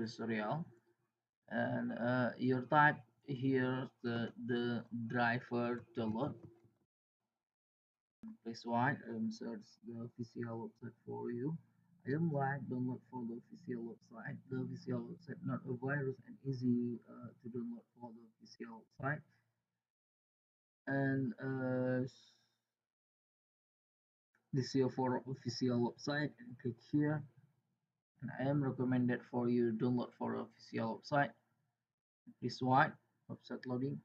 tutorial, and your type here the driver download. Please write search the official website for you. I am like download for the official website. The official website not a virus and easy to download for the official website. And this is your for official website and click here. And I am recommended for you download for official website. Please wait website loading.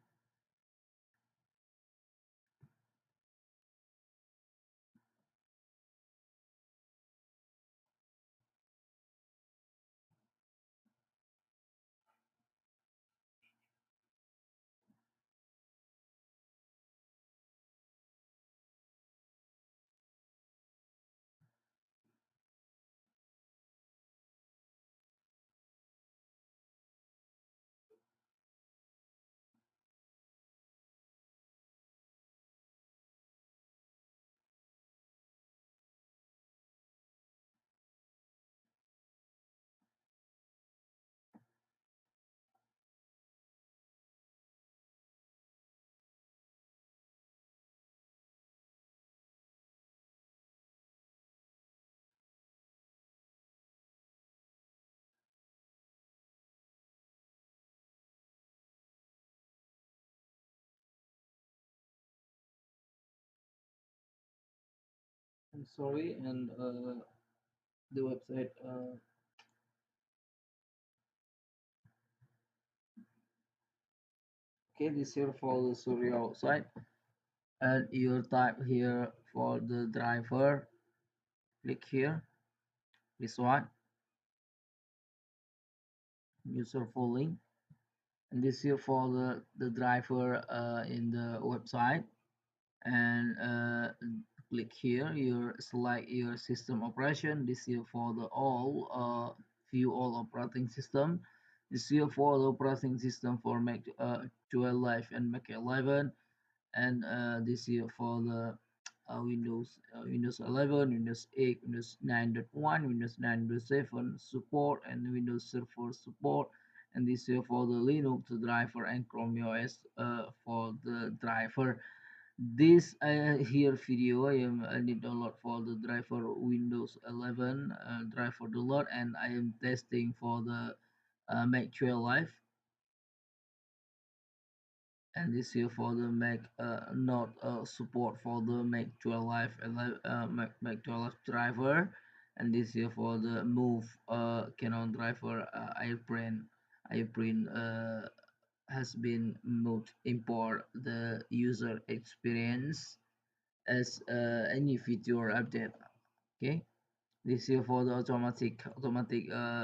I'm sorry, and the website. Okay, this here for the Surya website, and you type here for the driver. Click here. This one, user full link, and this here for the driver in the website, and click here. You select your system operation. This here for the all view all operating system. This here for the operating system for Mac 12 Live and Mac 11, and this year for the Windows 11, Windows 8, Windows 9.1, Windows 9.7 support, and Windows Server support. And this year for the Linux driver and Chrome OS for the driver. This here video I need download for the driver Windows 11 driver download, and I am testing for the Mac 12 Live. And this here for the Mac not support for the Mac 12 Live and Mac 12 Live driver, and this here for the move Canon driver airplane has been moved import the user experience as any feature update. Okay, this here for the automatic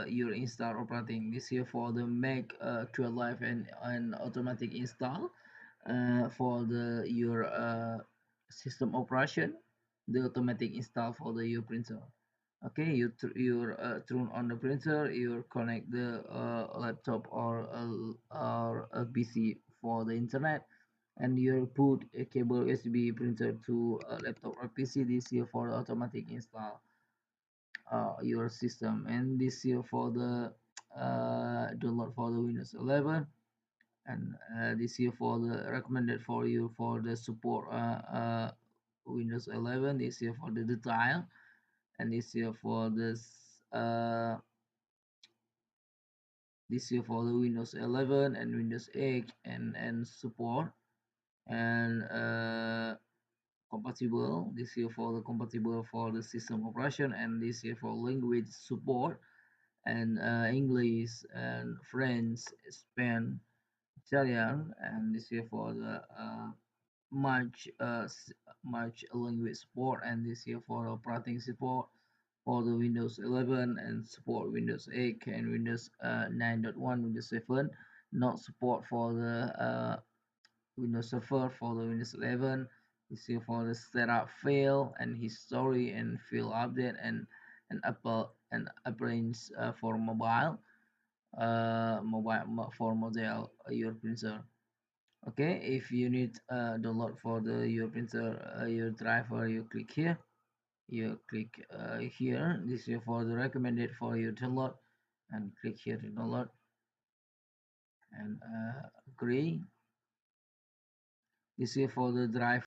your install operating. This here for the Mac 12 Live and automatic install for the your system operation, the automatic install for the your printer. Okay, you turn on the printer, you connect the laptop or a PC for the internet, and you put a cable USB printer to a laptop or PC. This here for the automatic install your system, and this here for the download for the Windows 11, and this here for the recommended for you for the support Windows 11. This here for the detail, and uh, this here for the Windows 11 and Windows 8 and support, and compatible. This here for the compatible for the system operation, and this here for language support, and English and French, Spanish, Italian, and this here for the much language support, and this here for operating support for the Windows 11 and support Windows 8 and Windows 9.1, Windows 7. Not support for the Windows Server for the Windows 11. This here for the setup fail and history and fail update, and Apple and appliance for mobile for model your printer. Okay, if you need download for the your printer your driver, you click here, you click here. This is for the recommended for your download. and click here to download and agree. This is for the drive